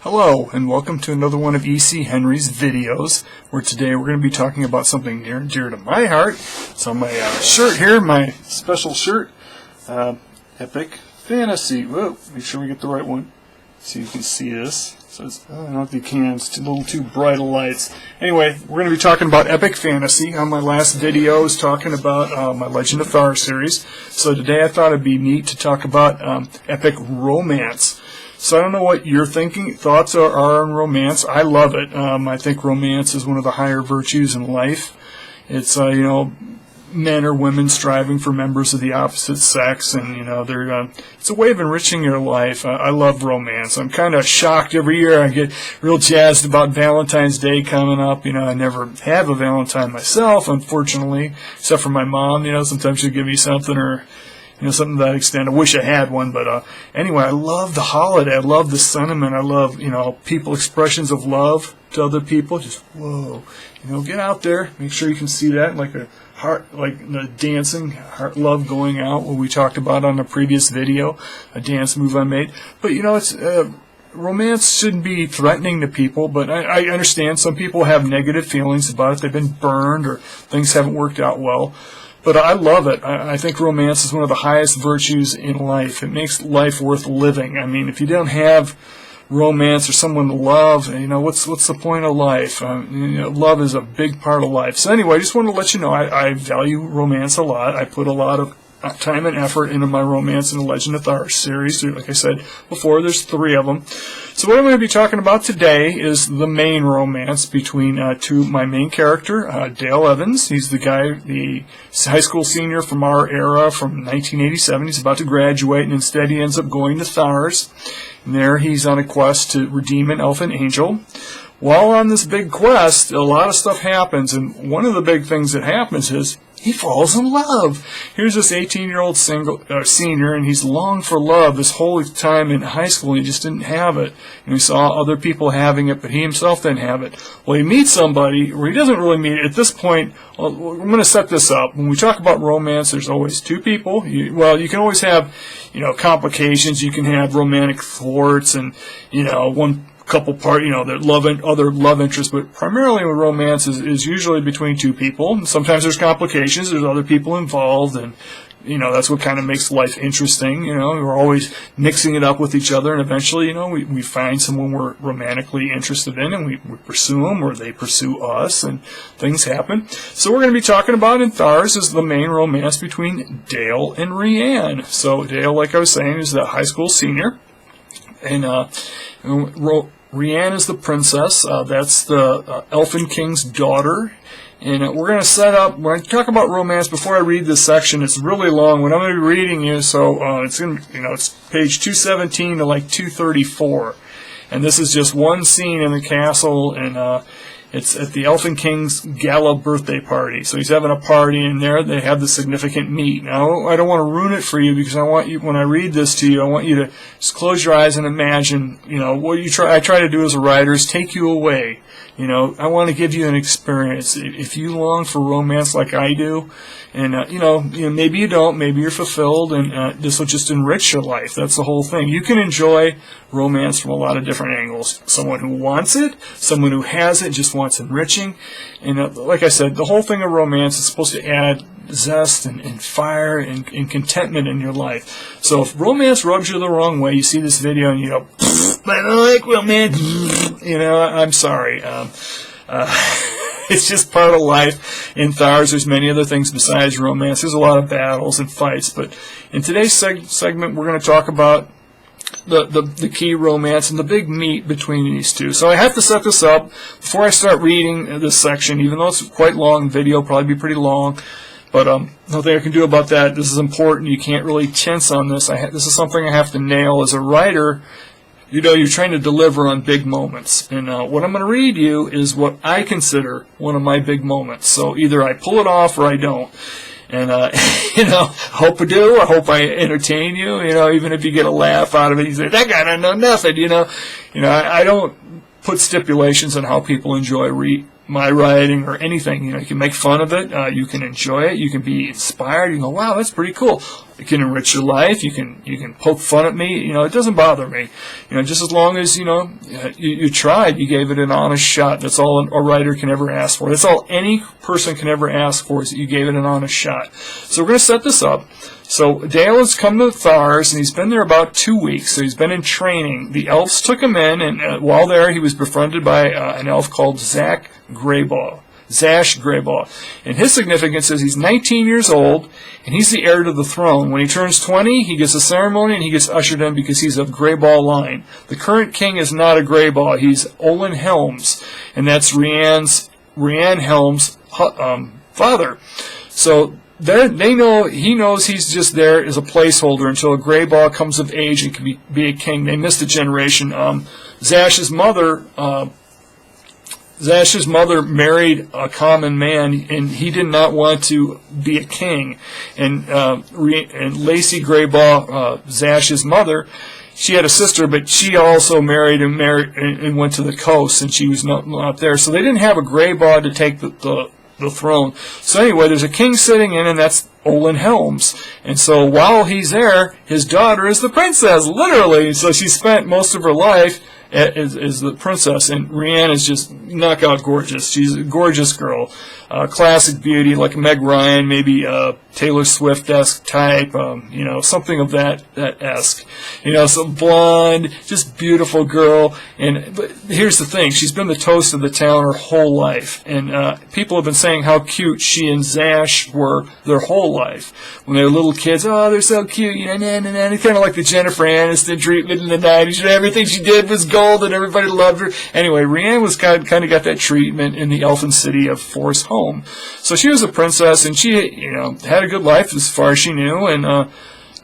Hello, and welcome to another one of E.C. Henry's videos, where today we're going to be talking about something near and dear to my heart. It's on my shirt here, my special shirt, Epic Fantasy. Whoa, make sure we get the right one so you can see this. So it's, I don't know if you can, it's a little too bright of lights. Anyway, we're going to be talking about Epic Fantasy. On my last video, I was talking about my Legend of Thars series. So today I thought it'd be neat to talk about epic romance. So I don't know what your thoughts are on romance. I love it. I think romance is one of the higher virtues in life. It's men or women striving for members of the opposite sex, and it's a way of enriching your life. I love romance. I'm kind of shocked every year. I get real jazzed about Valentine's Day coming up. I never have a Valentine myself, unfortunately, except for my mom. Sometimes she'll give me something, or something to that extent. I wish I had one, but anyway, I love the holiday. I love the sentiment. I love, people expressions of love to other people. Just, whoa, get out there. Make sure you can see that, like a heart, like the dancing, heart love going out, what we talked about on a previous video, a dance move I made. But, it's, romance shouldn't be threatening to people, but I understand some people have negative feelings about it. They've been burned or things haven't worked out well. But I love it. I think romance is one of the highest virtues in life. It makes life worth living. I mean, if you don't have romance or someone to love, what's the point of life? Love is a big part of life. So anyway, I just want to let you know I value romance a lot. I put a lot of time and effort into my Romance in the Legend of Thars series. Like I said before, there's 3 of them. So what I'm going to be talking about today is the main romance between my main character, Dale Evans. He's the high school senior from our era, from 1987. He's about to graduate, and instead he ends up going to Thars. And there he's on a quest to redeem an elfin angel. While on this big quest, a lot of stuff happens, and one of the big things that happens is he falls in love. Here's this 18-year-old senior, and he's longed for love this whole time in high school, and he just didn't have it. And he saw other people having it, but he himself didn't have it. Well, he meets somebody, or he doesn't really meet it. At this point, I'm going to set this up. When we talk about romance, there's always 2 people. You can always have, complications. You can have romantic thwarts, and, one couple other love interests, but primarily romance is usually between 2 people. And sometimes there's complications, there's other people involved, and that's what kind of makes life interesting. We're always mixing it up with each other, and eventually we find someone we're romantically interested in, and we pursue them, or they pursue us, and things happen. So we're going to be talking about in Thars is the main romance between Dale and Reianne. So Dale, like I was saying, is the high school senior, and Reianne is the princess. That's the Elfin King's daughter. And we're going to set up, when I talk about romance, before I read this section, it's really long. What I'm going to be reading you, so it's page 217 to like 234. And this is just one scene in the castle, and it's at the Elfin King's gala birthday party. So he's having a party in there. They have the significant meet. Now, I don't want to ruin it for you, because I want you, when I read this to you, I want you to just close your eyes and imagine, what I try to do as a writer is take you away. I want to give you an experience. If you long for romance like I do, and maybe you don't, maybe you're fulfilled, and this will just enrich your life. That's the whole thing. You can enjoy romance from a lot of different angles. Someone who wants it, someone who has it, just wants enriching. And like I said, the whole thing of romance is supposed to add zest and fire and contentment in your life. So if romance rubs you the wrong way, you see this video and you go, I don't like romance, I'm sorry. It's just part of life. In Thars, there's many other things besides romance. There's a lot of battles and fights, but in today's segment, we're going to talk about the key romance and the big meet between these 2. So I have to set this up before I start reading this section, even though it's quite long. Video will probably be pretty long, but nothing I can do about that. This is important. You can't really tense on this. This is something I have to nail as a writer. You're trying to deliver on big moments. And what I'm going to read you is what I consider one of my big moments. So either I pull it off or I don't. And, I hope I do. I hope I entertain you. Even if you get a laugh out of it, you say, that guy doesn't know nothing, I don't put stipulations on how people enjoy my writing or anything. You can make fun of it. You can enjoy it. You can be inspired. You can go, wow, that's pretty cool. it can enrich your life. You can poke fun at me. It doesn't bother me. Just as long as you tried, you gave it an honest shot. That's all a writer can ever ask for. That's all any person can ever ask for, is that you gave it an honest shot. So we're going to set this up. So Dale has come to Thars, and he's been there about 2 weeks. So he's been in training. The elves took him in, and while there, he was befriended by an elf called Zash Greybaw. And his significance is he's 19 years old, and he's the heir to the throne. When he turns 20, he gets a ceremony, and he gets ushered in because he's of Greybaw line. The current king is not a Greybaw. He's Olin Helms, and that's Reianne Helms' father. So he knows he's just there as a placeholder until a Greybaw comes of age and can be a king. They missed a generation. Zash's mother married a common man, and he did not want to be a king. And Lacey Greybaw, Zash's mother, she had a sister, but she also married and went to the coast, and she was not there. So they didn't have a Greybaw to take the throne. So anyway, there's a king sitting in, and that's Olin Helms. And so while he's there, his daughter is the princess, literally. So she spent most of her life as the princess, and Reianne is just knockout gorgeous. She's a gorgeous girl, classic beauty, like Meg Ryan, maybe Taylor Swift-esque type, something of that esque. Some blonde, just beautiful girl. But here's the thing: she's been the toast of the town her whole life, and people have been saying how cute she and Zash were their whole life. When they were little kids, oh, they're so cute, kind of like the Jennifer Aniston treatment in the 90s. Everything she did was gold, and everybody loved her. Anyway, Reianne was kind of got that treatment in the elfin city of Forest Home. So she was a princess, and she, had a good life as far as she knew. And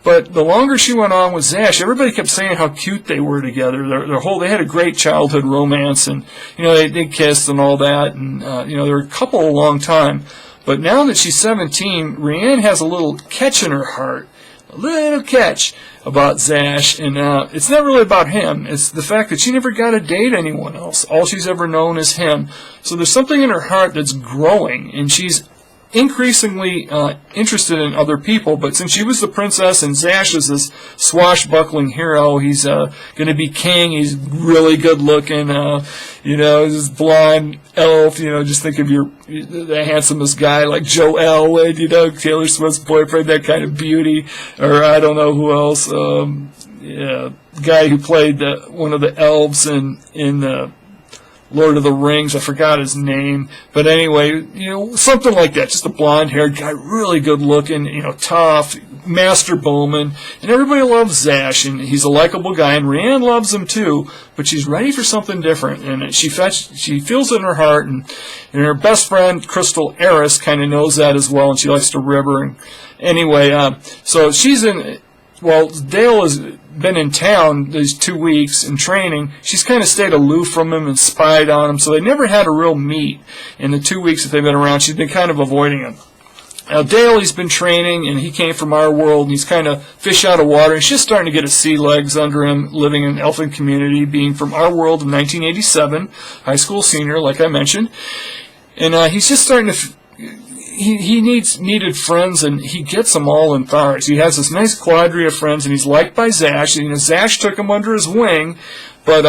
but the longer she went on with Zash, everybody kept saying how cute they were together. They had a great childhood romance, and they kissed and all that, and they were a couple a long time. But now that she's 17, Reianne has a little catch in her heart, a little catch about Zash, and it's not really about him. It's the fact that she never got to date anyone else. All she's ever known is him. So there's something in her heart that's growing, and she's increasingly interested in other people. But since she was the princess and Zash is this swashbuckling hero, he's going to be king. He's really good looking, this blonde elf. Just think of the handsomest guy like Joe Elwood, Taylor Swift's boyfriend, that kind of beauty. Or I don't know who else. Guy who played one of the elves in Lord of the Rings, I forgot his name, but anyway, something like that, just a blonde-haired guy, really good-looking, tough, master bowman, and everybody loves Zash, and he's a likable guy, and Reianne loves him too, but she's ready for something different, and she feels it in her heart, and her best friend, Crystal Eris, kind of knows that as well, and she likes to rib her, and anyway, so she's Dale has been in town these 2 weeks in training. She's kind of stayed aloof from him and spied on him, so they never had a real meet in the 2 weeks that they've been around. She's been kind of avoiding him. Now, Dale, he's been training, and he came from our world, and he's kind of fish out of water. He's just starting to get his sea legs under him, living in an elfin community, being from our world in 1987, high school senior, like I mentioned. And he's just starting to... He needed friends, and he gets them all in Thars. He has this nice quadrille of friends, and he's liked by Zash. Zash took him under his wing, but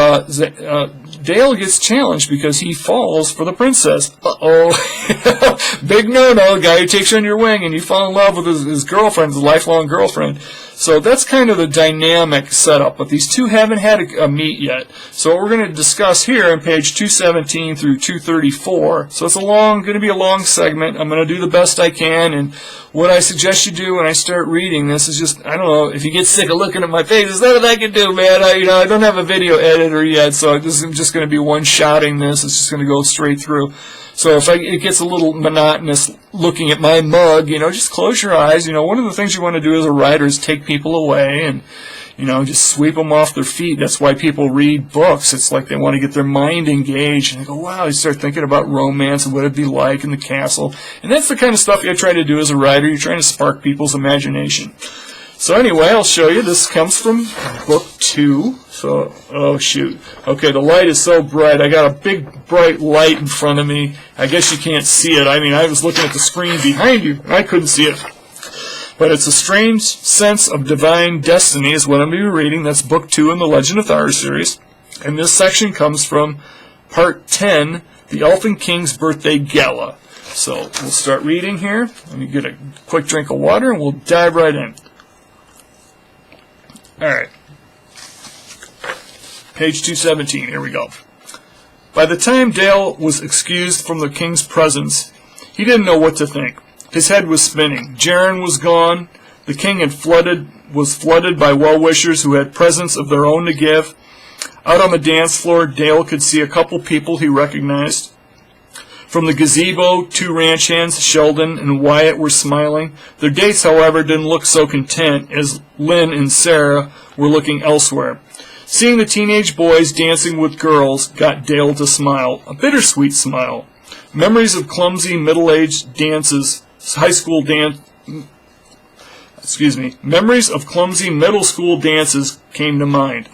Dale gets challenged because he falls for the princess. Uh-oh. Big no-no, guy who takes you under your wing, and you fall in love with his girlfriend, his lifelong girlfriend. So that's kind of the dynamic setup, but these two haven't had a meet yet. So what we're going to discuss here on page 217 through 234, so it's going to be a long segment. I'm going to do the best I can, and what I suggest you do when I start reading this is just, I don't know, if you get sick of looking at my face, there's nothing I can do, man. I don't have a video editor yet, so this is just going to be one-shotting this. It's just going to go straight through. So if it gets a little monotonous looking at my mug, just close your eyes. One of the things you want to do as a writer is take people away and, just sweep them off their feet. That's why people read books. It's like they want to get their mind engaged, and they go, wow, you start thinking about romance and what it'd be like in the castle. And that's the kind of stuff you try to do as a writer. You're trying to spark people's imagination. So anyway, I'll show you. This comes from book 2. So, oh shoot. Okay, the light is so bright. I got a big bright light in front of me. I guess you can't see it. I was looking at the screen behind you, and I couldn't see it. But it's a strange sense of divine destiny is what I'm going to be reading. That's book 2 in the Legend of Thars series. And this section comes from part 10, the Elfin King's Birthday Gala. So we'll start reading here. Let me get a quick drink of water and we'll dive right in. Alright. Page 217, here we go. By the time Dale was excused from the king's presence, he didn't know what to think. His head was spinning. Jaren was gone. The king was flooded by well-wishers who had presents of their own to give. Out on the dance floor, Dale could see a couple people he recognized. From the gazebo, 2 ranch hands, Sheldon and Wyatt, were smiling. Their dates, however, didn't look so content, as Lynn and Sarah were looking elsewhere. Seeing the teenage boys dancing with girls got Dale to smile, a bittersweet smile. Memories of clumsy middle-aged dances, memories of clumsy middle school dances came to mind.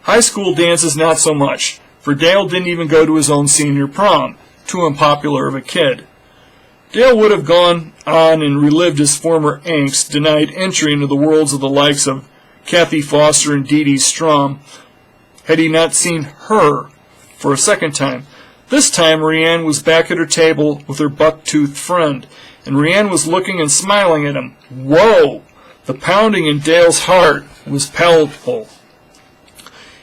High school dances not so much, for Dale didn't even go to his own senior prom. Too unpopular of a kid. Dale would have gone on and relived his former angst, denied entry into the worlds of the likes of Kathy Foster and Dee Dee Strom, had he not seen her for a second time. This time Reianne was back at her table with her buck-toothed friend, and Reianne was looking and smiling at him. Whoa! The pounding in Dale's heart was palpable.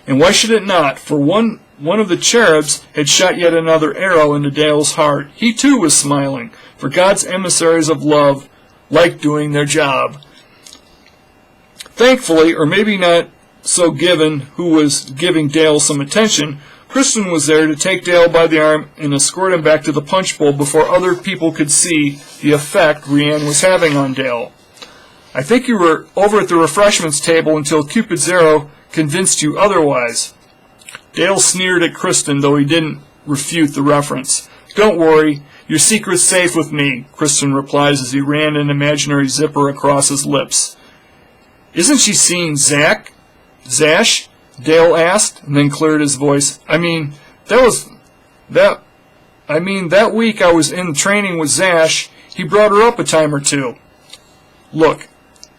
And why should it not? For one of the cherubs had shot yet another arrow into Dale's heart. He too was smiling, for God's emissaries of love like doing their job. Thankfully, or maybe not so given who was giving Dale some attention, Kristen was there to take Dale by the arm and escort him back to the punch bowl before other people could see the effect Reianne was having on Dale. I think you were over at the refreshments table until Cupid's arrow convinced you otherwise. Dale sneered at Kristen, though he didn't refute the reference. Don't worry, your secret's safe with me, Kristen replies as he ran an imaginary zipper across his lips. Isn't she seeing Zash? Dale asked, and then cleared his voice. That week I was in training with Zash, he brought her up a time or two. Look,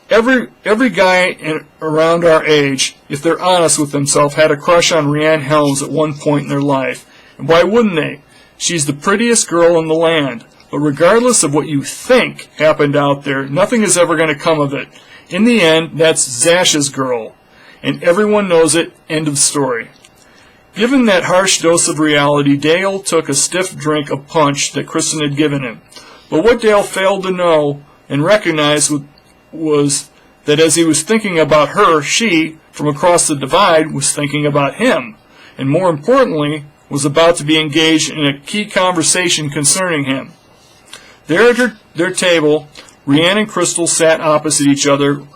every guy around our age, if they're honest with themselves, had a crush on Reianne Hels at one point in their life. And why wouldn't they? She's the prettiest girl in the land. But regardless of what you think happened out there, nothing is ever going to come of it. In the end, that's Zash's girl. And everyone knows it. End of story. Given that harsh dose of reality, Dale took a stiff drink of punch that Kristen had given him. But what Dale failed to know and recognize was that as he was thinking about her, she, from across the divide, was thinking about him, and more importantly, was about to be engaged in a key conversation concerning him. There at their table, Reianne and Crystal sat opposite each other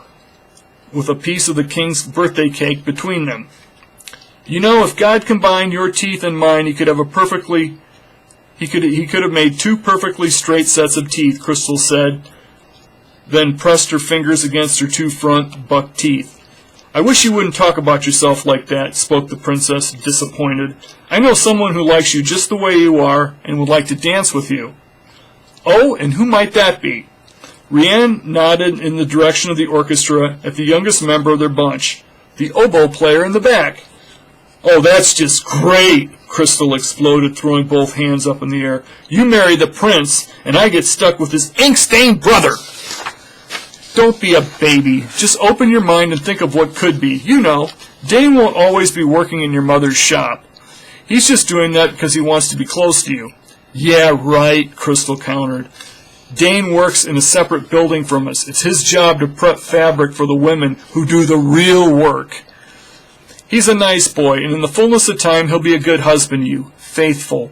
with a piece of the king's birthday cake between them. You know, if God combined your teeth and mine, he could have made 2 perfectly straight sets of teeth, Crystal said, then pressed her fingers against her 2 front buck teeth. I wish you wouldn't talk about yourself like that, spoke the princess, disappointed. I know someone who likes you just the way you are and would like to dance with you. Oh, and who might that be? Reianne nodded in the direction of the orchestra at the youngest member of their bunch, the oboe player in the back. Oh, that's just great, Crystal exploded, throwing both hands up in the air. You marry the prince, and I get stuck with his ink-stained brother. Don't be a baby. Just open your mind and think of what could be. You know, Dane won't always be working in your mother's shop. He's just doing that because he wants to be close to you. Yeah, right, Crystal countered. Dane works in a separate building from us. It's his job to prep fabric for the women who do the real work. He's a nice boy, and in the fullness of time he'll be a good husband to you. Faithful,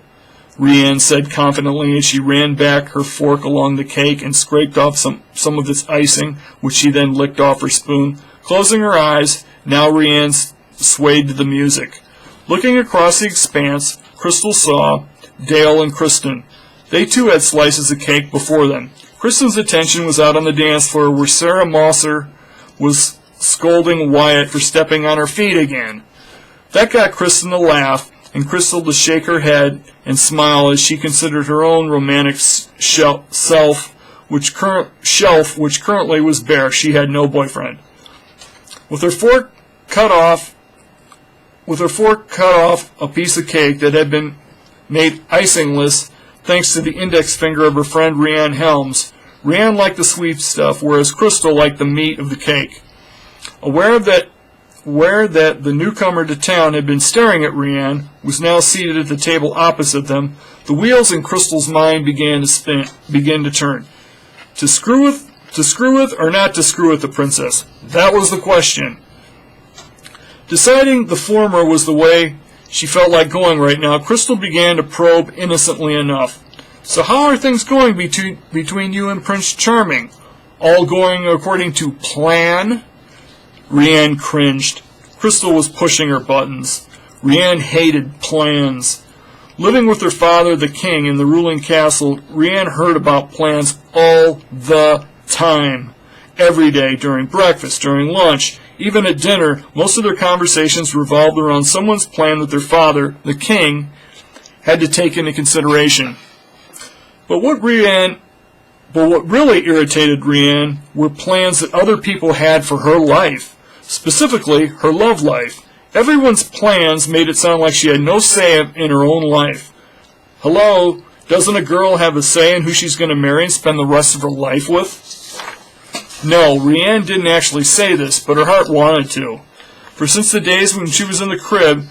Reianne said confidently as she ran back her fork along the cake and scraped off some of its icing, which she then licked off her spoon. Closing her eyes, now Reianne swayed to the music. Looking across the expanse, Crystal saw Dale and Kristen. They too had slices of cake before them. Kristen's attention was out on the dance floor where Sarah Mosser was scolding Wyatt for stepping on her feet again. That got Kristen to laugh, and Crystal to shake her head and smile as she considered her own romantic self which currently was bare. She had no boyfriend. With her fork cut off a piece of cake that had been made icingless thanks to the index finger of her friend Reianne Helms. Reianne liked the sweet stuff, whereas Crystal liked the meat of the cake. Aware that the newcomer to town had been staring at Reianne, was now seated at the table opposite them, the wheels in Crystal's mind began to turn. To screw with or not to screw with the princess? That was the question. Deciding the former was the way she felt like going right now, Crystal began to probe innocently enough. So how are things going between you and Prince Charming? All going according to plan? Reianne cringed. Crystal was pushing her buttons. Reianne hated plans. Living with her father, the king, in the ruling castle, Reianne heard about plans all the time. Every day, during breakfast, during lunch, even at dinner, most of their conversations revolved around someone's plan that their father, the king, had to take into consideration. But what really irritated Reianne were plans that other people had for her life, specifically her love life. Everyone's plans made it sound like she had no say in her own life. Hello, doesn't a girl have a say in who she's going to marry and spend the rest of her life with? No, Reianne didn't actually say this, but her heart wanted to. For since the days when she was in the crib,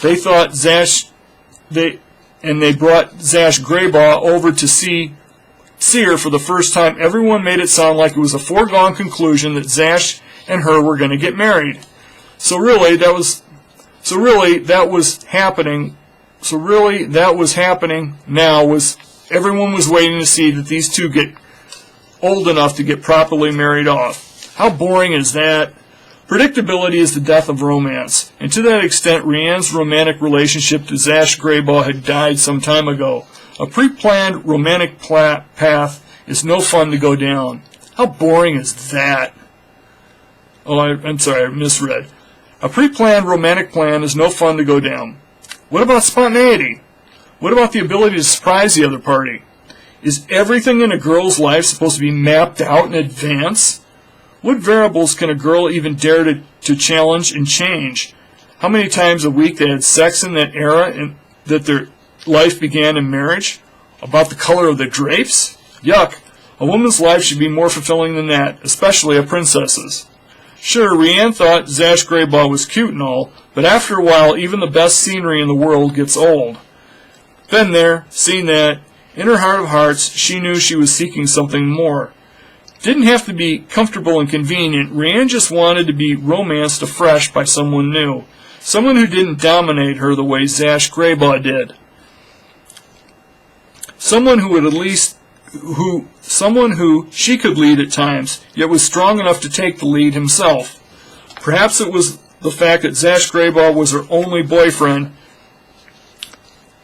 they brought Zash Greybaugh over to see her for the first time. Everyone made it sound like it was a foregone conclusion that Zash and her were going to get married. So really that was happening now. Was everyone was waiting to see that these two get old enough to get properly married off. How boring is that? Predictability is the death of romance, and to that extent Reianne's romantic relationship to Zash Greybaugh had died some time ago. A pre-planned romantic path is no fun to go down. How boring is that? Oh, I'm sorry, I misread. A pre-planned romantic plan is no fun to go down. What about spontaneity? What about the ability to surprise the other party? Is everything in a girl's life supposed to be mapped out in advance? What variables can a girl even dare to challenge and change? How many times a week they had sex in that era and that their life began in marriage? About the color of the drapes? Yuck. A woman's life should be more fulfilling than that, especially a princess's. Sure, Reianne thought Zash Greybaugh was cute and all, but after a while even the best scenery in the world gets old. Been there, seen that. In her heart of hearts, she knew she was seeking something more. Didn't have to be comfortable and convenient. Reianne just wanted to be romanced afresh by someone new. Someone who didn't dominate her the way Zash Greybaugh did. Someone who she could lead at times, yet was strong enough to take the lead himself. Perhaps it was the fact that Zash Greybaugh was her only boyfriend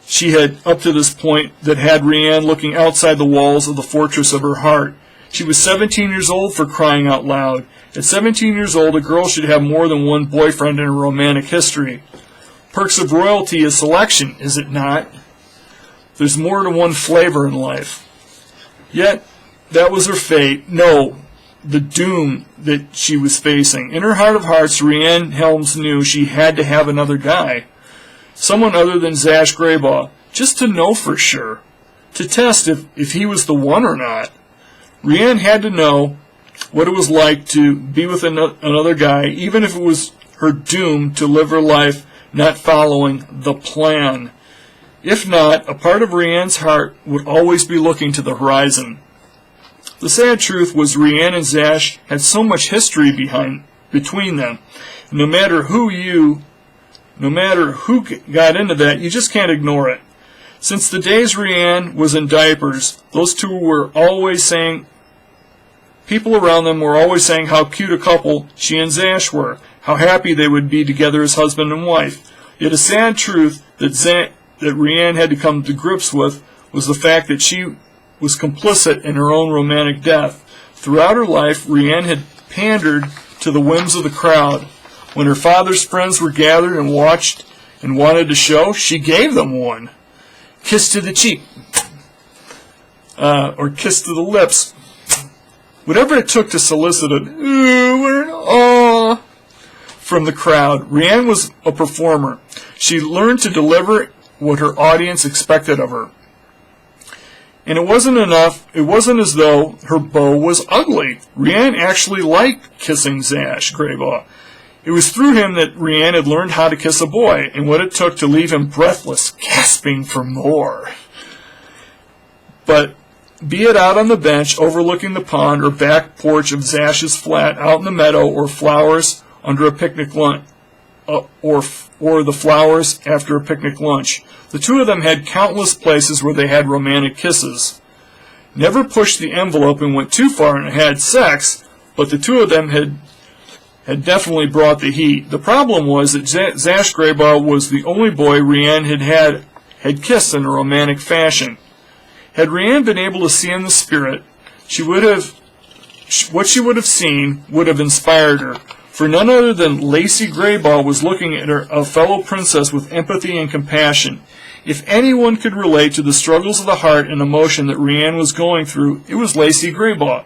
she had up to this point that had Reianne looking outside the walls of the fortress of her heart. She was 17 years old, for crying out loud. At 17 years old, a girl should have more than one boyfriend in her romantic history. Perks of royalty is selection, is it not? There's more than one flavor in life. Yet, that was her fate. No, the doom that she was facing. In her heart of hearts, Reianne Helms knew she had to have another guy. Someone other than Zash Greybaugh, just to know for sure. To test if he was the one or not. Reianne had to know what it was like to be with another guy, even if it was her doom to live her life not following the plan. If not, a part of Reianne's heart would always be looking to the horizon. The sad truth was Reianne and Zash had so much history between them. No matter who got into that, you just can't ignore it. Since the days Reianne was in diapers, those two were always saying, people around them were always saying how cute a couple she and Zash were, how happy they would be together as husband and wife. Yet a sad truth that Reianne had to come to grips with was the fact that she was complicit in her own romantic death. Throughout her life, Reianne had pandered to the whims of the crowd. When her father's friends were gathered and watched and wanted to show, she gave them one. Kiss to the cheek, or kiss to the lips, whatever it took to solicit an "ooh" or an "aw" from the crowd. Reianne was a performer. She learned to deliver what her audience expected of her. And it wasn't as though her beau was ugly. Reianne actually liked kissing Zash Greybaugh. It was through him that Reianne had learned how to kiss a boy, and what it took to leave him breathless, gasping for more. But be it out on the bench overlooking the pond or back porch of Zash's flat, out in the meadow, or flowers under a picnic lunch, or the flowers after a picnic lunch, the two of them had countless places where they had romantic kisses. Never pushed the envelope and went too far and had sex, but the two of them had definitely brought the heat. The problem was that Zash Greybaugh was the only boy Reianne had kissed in a romantic fashion. Had Reianne been able to see in the spirit, what she would have seen would have inspired her. For none other than Lacey Greybaugh was looking at a fellow princess with empathy and compassion. If anyone could relate to the struggles of the heart and emotion that Reianne was going through, it was Lacey Greybaugh.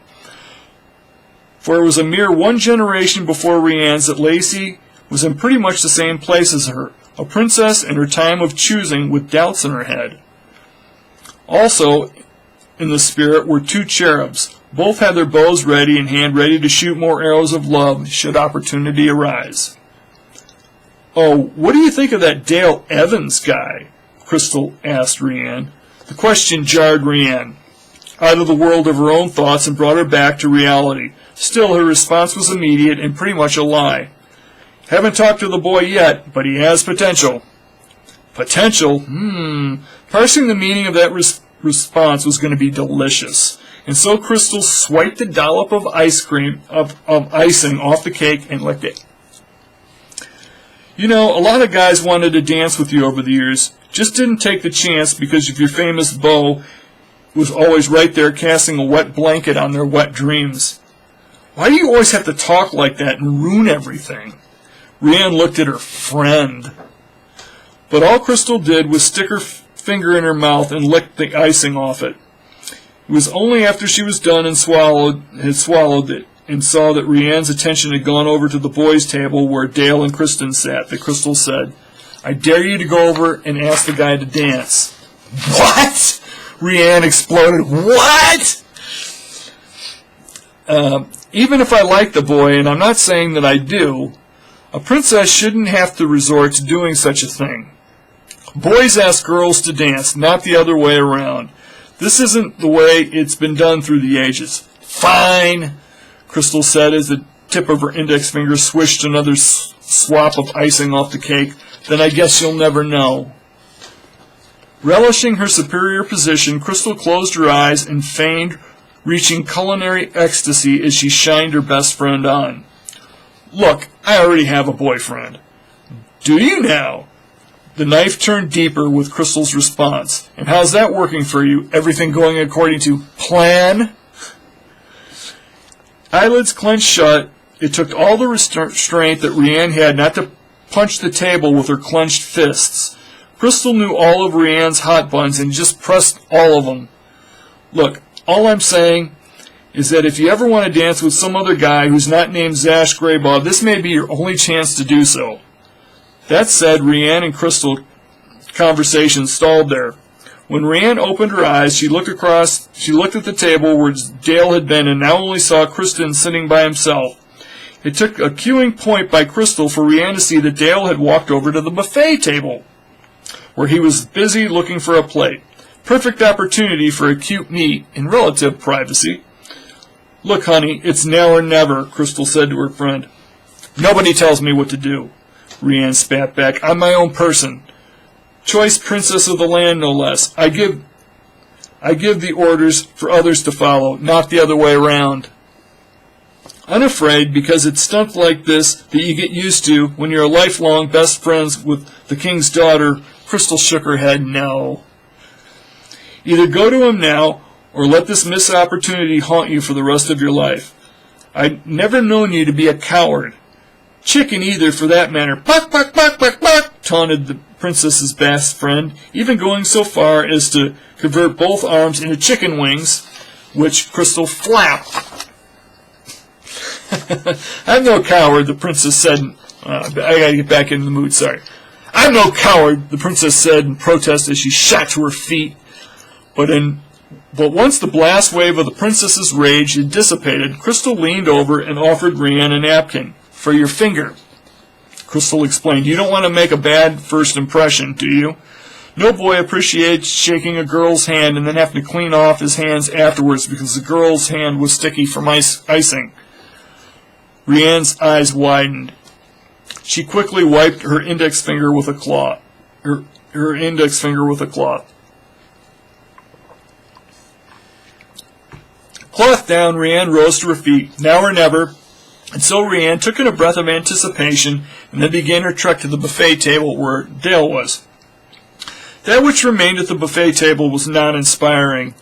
For it was a mere one generation before Reianne's that Lacey was in pretty much the same place as her, a princess in her time of choosing with doubts in her head. Also, in the spirit were two cherubs. Both had their bows ready in hand, ready to shoot more arrows of love should opportunity arise. "Oh, what do you think of that Dale Evans guy?" Crystal asked Reianne. The question jarred Reianne out of the world of her own thoughts and brought her back to reality. Still, her response was immediate and pretty much a lie. "Haven't talked to the boy yet, but he has potential." Potential? Parsing the meaning of that response was going to be delicious. And so Crystal swiped a dollop of icing off the cake and licked it. "You know, a lot of guys wanted to dance with you over the years. Just didn't take the chance because of your famous beau was always right there casting a wet blanket on their wet dreams. Why do you always have to talk like that and ruin everything?" Reianne looked at her friend. But all Crystal did was stick her finger in her mouth and lick the icing off it. It was only after she was done and had swallowed it and saw that Reianne's attention had gone over to the boys' table where Dale and Kristen sat that Crystal said, "I dare you to go over and ask the guy to dance." "What?" Reianne exploded. "What?" Even if I like the boy, and I'm not saying that I do, a princess shouldn't have to resort to doing such a thing. Boys ask girls to dance, not the other way around. This isn't the way it's been done through the ages." "Fine," Crystal said as the tip of her index finger swished another swap of icing off the cake. "Then I guess you'll never know." Relishing her superior position, Crystal closed her eyes and feigned reaching culinary ecstasy as she shined her best friend on. "Look, I already have a boyfriend." "Do you now?" The knife turned deeper with Crystal's response. "And how's that working for you? Everything going according to plan?" Eyelids clenched shut. It took all the restraint that Reianne had not to punch the table with her clenched fists. Crystal knew all of Reianne's hot buns and just pressed all of them. "Look, all I'm saying is that if you ever want to dance with some other guy who's not named Zash Greybaugh, this may be your only chance to do so." That said, Reianne and Crystal conversation stalled there. When Reianne opened her eyes, she looked at the table where Dale had been and now only saw Kristen sitting by himself. It took a cueing point by Crystal for Reianne to see that Dale had walked over to the buffet table, where he was busy looking for a plate. Perfect opportunity for a cute meet in relative privacy. "Look, honey, it's now or never," Crystal said to her friend. "Nobody tells me what to do," Reianne spat back. "I'm my own person. Choice princess of the land, no less. I give the orders for others to follow, not the other way around." Unafraid, because it's stuff like this that you get used to when you're lifelong best friends with the king's daughter, Crystal shook her head no. "Either go to him now, or let this missed opportunity haunt you for the rest of your life. I'd never known you to be a coward. Chicken either, for that matter." "Buck, buck, buck, buck, buck," taunted the princess's best friend, even going so far as to convert both arms into chicken wings, which Crystal flapped. I'm no coward, the princess said. I gotta get back into the mood, sorry. I'm no coward, the princess said in protest as she shot to her feet. But once the blast wave of the princess's rage had dissipated, Crystal leaned over and offered Reianne a napkin. For your finger, Crystal explained. You don't want to make a bad first impression, do you? No boy appreciates shaking a girl's hand and then having to clean off his hands afterwards because the girl's hand was sticky from icing. Reianne's eyes widened. She quickly wiped her index finger with a cloth. Her index finger with a cloth. Cloth down, Reianne rose to her feet. Now or never. And so Reianne took in a breath of anticipation and then began her trek to the buffet table where Dale was. That which remained at the buffet table was not inspiring.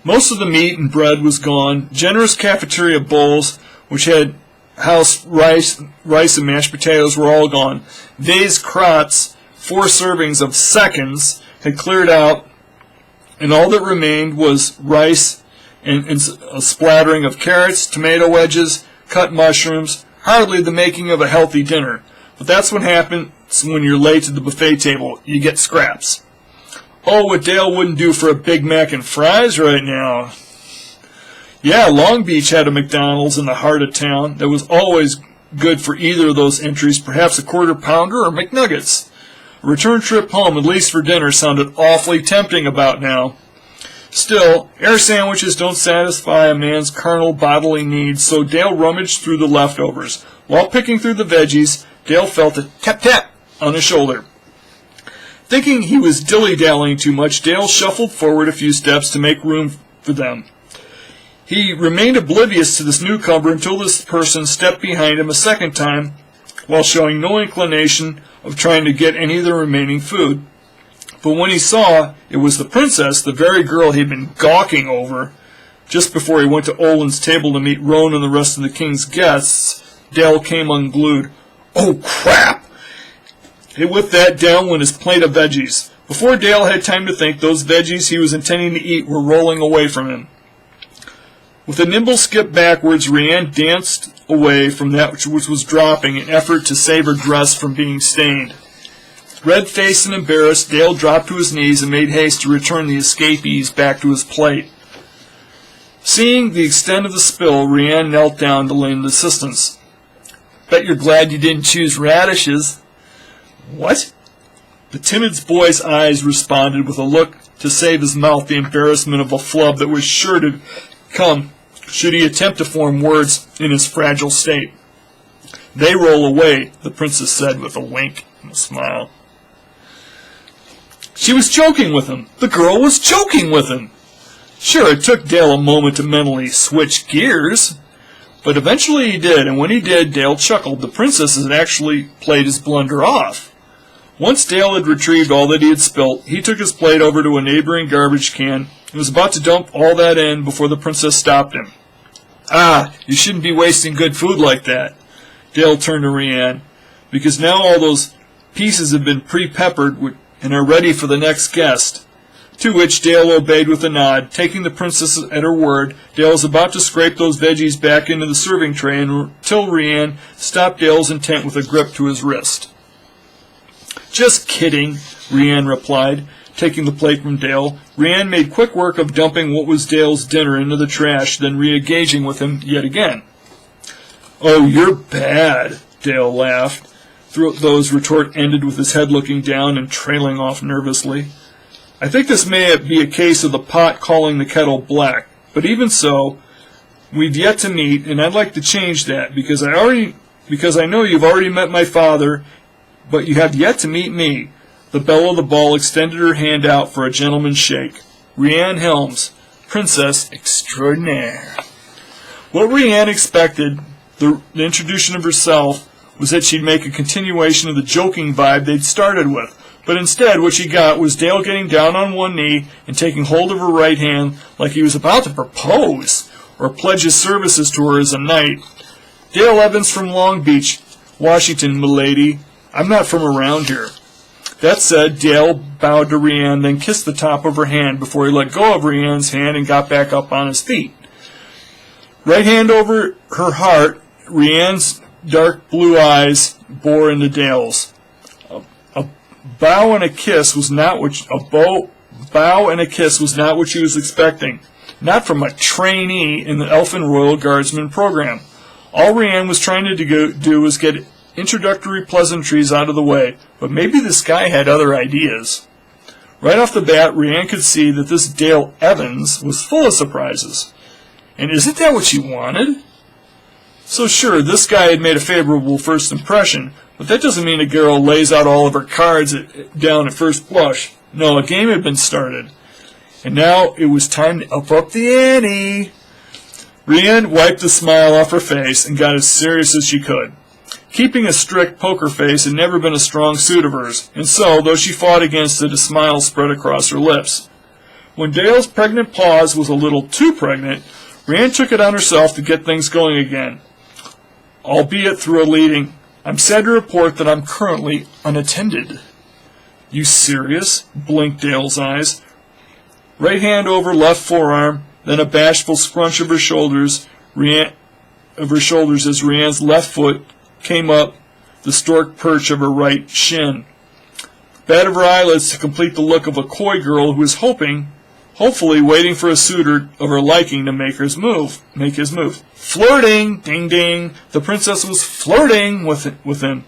Most of the meat and bread was gone. Generous cafeteria bowls, which had house rice and mashed potatoes, were all gone. Vase crottes, 4 servings of seconds, had cleared out, and all that remained was rice and a splattering of carrots, tomato wedges, cut mushrooms, hardly the making of a healthy dinner. But that's what happens when you're late to the buffet table. You get scraps. Oh, what Dale wouldn't do for a Big Mac and fries right now. Yeah, Long Beach had a McDonald's in the heart of town that was always good for either of those entries, perhaps a quarter pounder or McNuggets. A return trip home, at least for dinner, sounded awfully tempting about now. Still, air sandwiches don't satisfy a man's carnal bodily needs, so Dale rummaged through the leftovers. While picking through the veggies, Dale felt a tap-tap on his shoulder. Thinking he was dilly-dallying too much, Dale shuffled forward a few steps to make room for them. He remained oblivious to this newcomer until this person stepped behind him a second time, while showing no inclination of trying to get any of the remaining food. But when he saw it was the princess, the very girl he'd been gawking over, just before he went to Olin's table to meet Roan and the rest of the king's guests, Dale came unglued. Oh, crap! With that, down went his plate of veggies. Before Dale had time to think, those veggies he was intending to eat were rolling away from him. With a nimble skip backwards, Reianne danced away from that which was dropping in effort to save her dress from being stained. Red-faced and embarrassed, Dale dropped to his knees and made haste to return the escapees back to his plate. Seeing the extent of the spill, Reianne knelt down to lend assistance. Bet you're glad you didn't choose radishes. What? The timid boy's eyes responded with a look to save his mouth the embarrassment of a flub that was sure to come should he attempt to form words in his fragile state. They roll away, the princess said with a wink and a smile. She was joking with him. The girl was joking with him. Sure, it took Dale a moment to mentally switch gears, but eventually he did, and when he did, Dale chuckled. The princess had actually played his blunder off. Once Dale had retrieved all that he had spilt, he took his plate over to a neighboring garbage can and was about to dump all that in before the princess stopped him. Ah, you shouldn't be wasting good food like that. Dale turned to Reianne, because now all those pieces have been pre-peppered and are ready for the next guest. To which Dale obeyed with a nod. Taking the princess at her word, Dale was about to scrape those veggies back into the serving tray until Reianne stopped Dale's intent with a grip to his wrist. Just kidding, Reianne replied, taking the plate from Dale. Reianne made quick work of dumping what was Dale's dinner into the trash, then re-engaging with him yet again. Oh, you're bad, Dale laughed. Those retort ended with his head looking down and trailing off nervously. I think this may be a case of the pot calling the kettle black, but even so, we've yet to meet, and I'd like to change that, because I know you've already met my father, but you have yet to meet me. The belle of the ball extended her hand out for a gentleman's shake. Reianne Helms, Princess Extraordinaire. What Reianne expected, the introduction of herself, was that she'd make a continuation of the joking vibe they'd started with. But instead, what she got was Dale getting down on one knee and taking hold of her right hand like he was about to propose or pledge his services to her as a knight. Dale Evans from Long Beach, Washington, milady. I'm not from around here. That said, Dale bowed to Reianne, then kissed the top of her hand before he let go of Reianne's hand and got back up on his feet. Right hand over her heart, Reianne's dark blue eyes bore into Dale's. A bow and a kiss was not what she was expecting. Not from a trainee in the Elfin Royal Guardsman program. All Reianne was trying to do was get introductory pleasantries out of the way, but maybe this guy had other ideas. Right off the bat, Reianne could see that this Dale Evans was full of surprises. And isn't that what she wanted? So sure, this guy had made a favorable first impression, but that doesn't mean a girl lays out all of her cards down at first blush. No, a game had been started. And now it was time to up the ante. Reianne wiped the smile off her face and got as serious as she could. Keeping a strict poker face had never been a strong suit of hers, and so, though she fought against it, a smile spread across her lips. When Dale's pregnant pause was a little too pregnant, Reianne took it on herself to get things going again, albeit through a leading, "I'm sad to report that I'm currently unattended." "You serious?" blinked Dale's eyes. Right hand over left forearm, then a bashful scrunch of her shoulders as Reianne's left foot came up the stork perch of her right shin. Bat of her eyelids to complete the look of a coy girl who is hopefully waiting for a suitor of her liking to make his move. Flirting! Ding ding! The princess was flirting with him.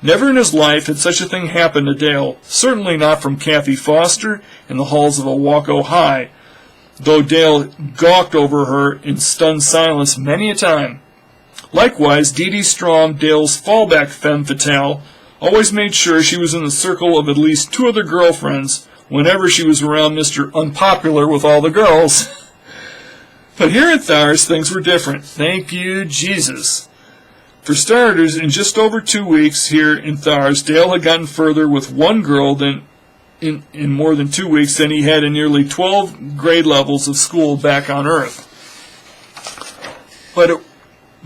Never in his life had such a thing happened to Dale, certainly not from Kathy Foster in the halls of Owako High, though Dale gawked over her in stunned silence many a time. Likewise, Dee Dee Strong, Dale's fallback femme fatale, always made sure she was in the circle of at least 2 other girlfriends whenever she was around Mr. Unpopular with all the girls. But here at Thars, things were different. Thank you, Jesus. For starters, in just over 2 weeks here in Thars, Dale had gotten further with one girl than in more than 2 weeks than he had in nearly 12 grade levels of school back on Earth. But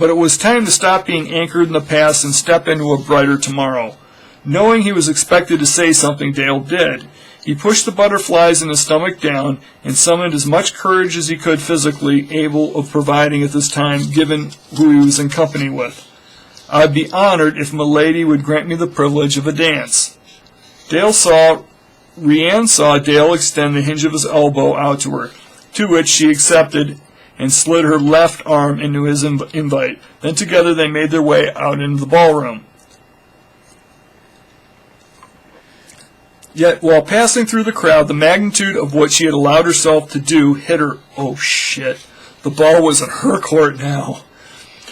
it was time to stop being anchored in the past and step into a brighter tomorrow. Knowing he was expected to say something, Dale did. He pushed the butterflies in his stomach down and summoned as much courage as he could physically able of providing at this time, given who he was in company with. "I'd be honored if m'lady would grant me the privilege of a dance." Reianne saw Dale extend the hinge of his elbow out to her, to which she accepted and slid her left arm into his invite. Then together they made their way out into the ballroom. Yet, while passing through the crowd, the magnitude of what she had allowed herself to do hit her. Oh, shit. The ball was in her court now.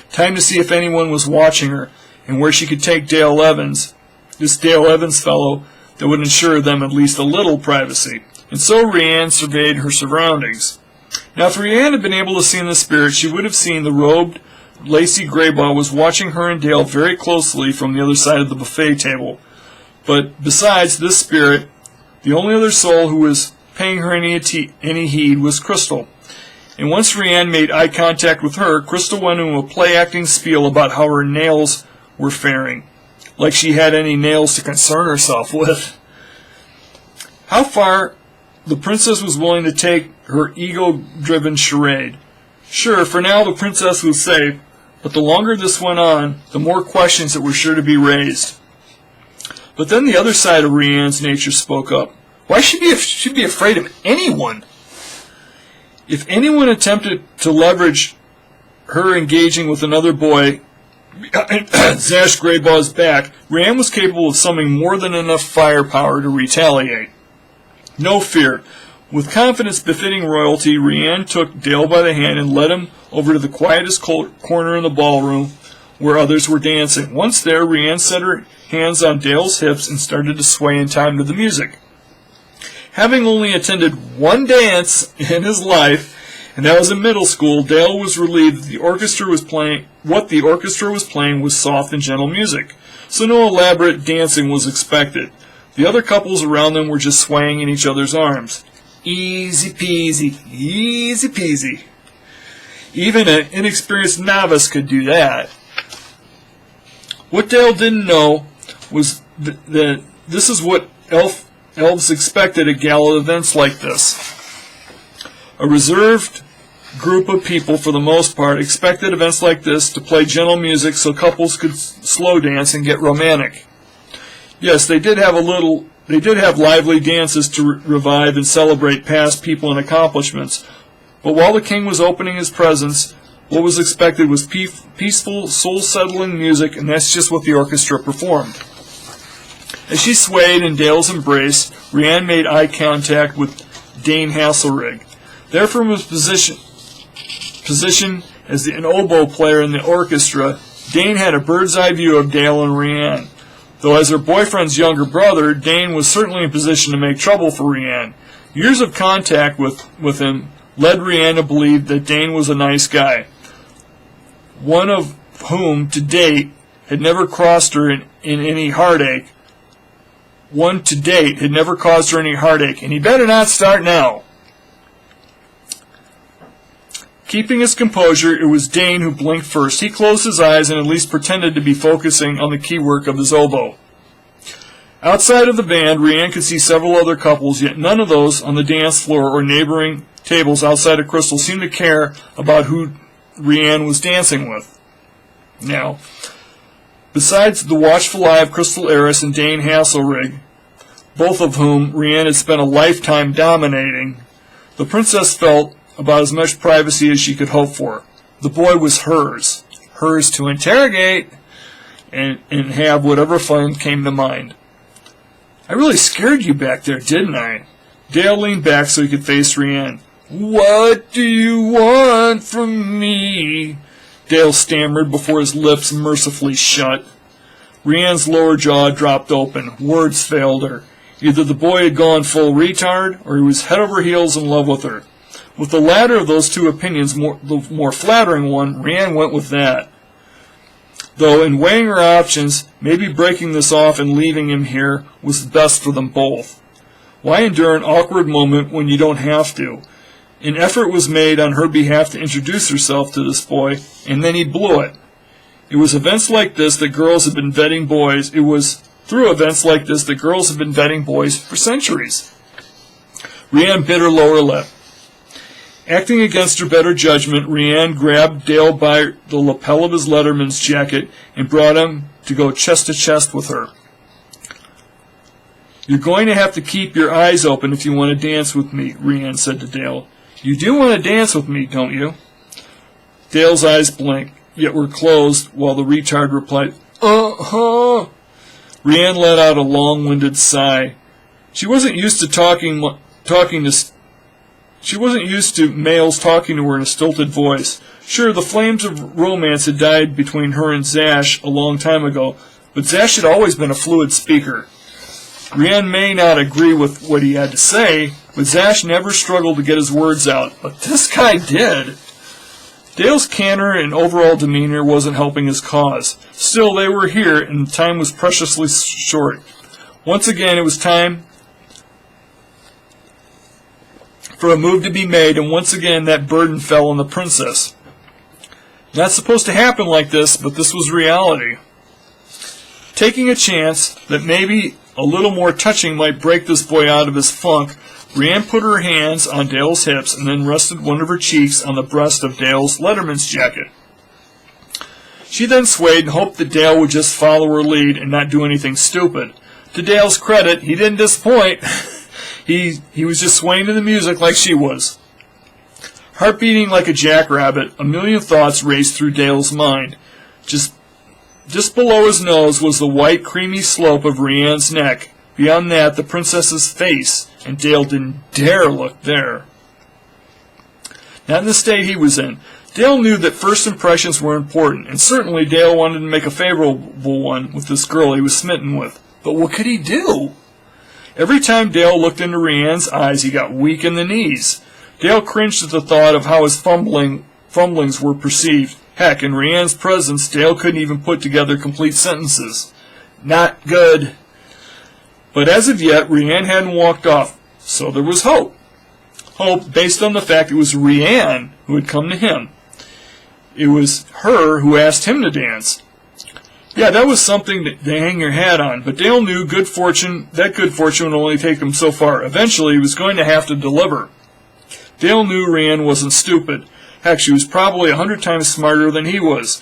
Time to see if anyone was watching her, and where she could take Dale Evans, this Dale Evans fellow, that would ensure them at least a little privacy. And so Reianne surveyed her surroundings. Now, if Reianne had been able to see in the spirit, she would have seen the robed Lacey Graybaugh was watching her and Dale very closely from the other side of the buffet table. But besides this spirit, the only other soul who was paying her any heed was Crystal. And once Reianne made eye contact with her, Crystal went into a play-acting spiel about how her nails were faring, like she had any nails to concern herself with. How far the princess was willing to take her ego-driven charade. Sure, for now the princess was safe, but the longer this went on, the more questions that were sure to be raised. But then the other side of Reianne's nature spoke up. Why should she be afraid of anyone? If anyone attempted to leverage her engaging with another boy Zash Graybaugh's back, Reianne was capable of summoning more than enough firepower to retaliate. No fear. With confidence befitting royalty, Reianne took Dale by the hand and led him over to the quietest corner in the ballroom where others were dancing. Once there, Reianne set her hands on Dale's hips and started to sway in time to the music. Having only attended one dance in his life, and that was in middle school, Dale was relieved that the orchestra was playing was soft and gentle music, so no elaborate dancing was expected. The other couples around them were just swaying in each other's arms. Easy peasy, easy peasy. Even an inexperienced novice could do that. What Dale didn't know was that this is what elves expected at gala events like this. A reserved group of people, for the most part, expected events like this to play gentle music so couples could slow dance and get romantic. Yes, they did have lively dances to revive and celebrate past people and accomplishments, but while the king was opening his presents, what was expected was peaceful, soul-settling music, and that's just what the orchestra performed. As she swayed in Dale's embrace, Reianne made eye contact with Dane Hasselrig. There from his position as an oboe player in the orchestra, Dane had a bird's-eye view of Dale and Reianne. Though as her boyfriend's younger brother, Dane was certainly in position to make trouble for Reianne. Years of contact with him led Reianne to believe that Dane was a nice guy, one of whom, to date, had never caused her any heartache. One to date had never caused her any heartache, and he better not start now. Keeping his composure, it was Dane who blinked first. He closed his eyes and at least pretended to be focusing on the keywork of his oboe. Outside of the band, Reianne could see several other couples, yet none of those on the dance floor or neighboring tables outside of Crystal seemed to care about who Reianne was dancing with. Now, besides the watchful eye of Crystal Eris and Dane Hasselrig, both of whom Reianne had spent a lifetime dominating, the princess felt about as much privacy as she could hope for. The boy was hers to interrogate and have whatever fun came to mind. I really scared you back there, didn't I? Dale leaned back so he could face Reianne. What do you want from me? Dale stammered before his lips mercifully shut. Reianne's lower jaw dropped open. Words failed her. Either the boy had gone full retard, or he was head over heels in love with her. With the latter of those two opinions, the more flattering one, Reianne went with that. Though, in weighing her options, maybe breaking this off and leaving him here was the best for them both. Why endure an awkward moment when you don't have to? An effort was made on her behalf to introduce herself to this boy, and then he blew it. It was events like this that girls had been vetting boys. It was through events like this that girls have been vetting boys for centuries. Reianne bit her lower lip. Acting against her better judgment, Reianne grabbed Dale by the lapel of his letterman's jacket and brought him to go chest to chest with her. You're going to have to keep your eyes open if you want to dance with me, Reianne said to Dale. You do want to dance with me, don't you? Dale's eyes blinked, yet were closed, while the retard replied, Uh-huh. Reianne let out a long-winded sigh. She wasn't used to males talking to her in a stilted voice. Sure, the flames of romance had died between her and Zash a long time ago, but Zash had always been a fluid speaker. Reianne may not agree with what he had to say, but Zash never struggled to get his words out. But this guy did. Dale's candor and overall demeanor wasn't helping his cause. Still, they were here, and the time was preciously short. Once again, it was time for a move to be made, and once again that burden fell on the princess. Not supposed to happen like this, but this was reality. Taking a chance that maybe a little more touching might break this boy out of his funk, Reianne put her hands on Dale's hips and then rested one of her cheeks on the breast of Dale's letterman's jacket. She then swayed and hoped that Dale would just follow her lead and not do anything stupid. To Dale's credit, he didn't disappoint. He was just swaying to the music like she was. Heart beating like a jackrabbit, a million thoughts raced through Dale's mind. Just below his nose was the white, creamy slope of Reianne's neck. Beyond that, the princess's face, and Dale didn't dare look there. Not in the state he was in. Dale knew that first impressions were important, and certainly Dale wanted to make a favorable one with this girl he was smitten with. But what could he do? Every time Dale looked into Reianne's eyes, he got weak in the knees. Dale cringed at the thought of how his fumblings were perceived. Heck, in Reianne's presence, Dale couldn't even put together complete sentences. Not good. But as of yet, Reianne hadn't walked off, so there was hope. Hope based on the fact it was Reianne who had come to him. It was her who asked him to dance. Yeah, that was something to hang your hat on, but Dale knew that good fortune would only take him so far. Eventually, he was going to have to deliver. Dale knew Reianne wasn't stupid. Heck, she was probably 100 times smarter than he was,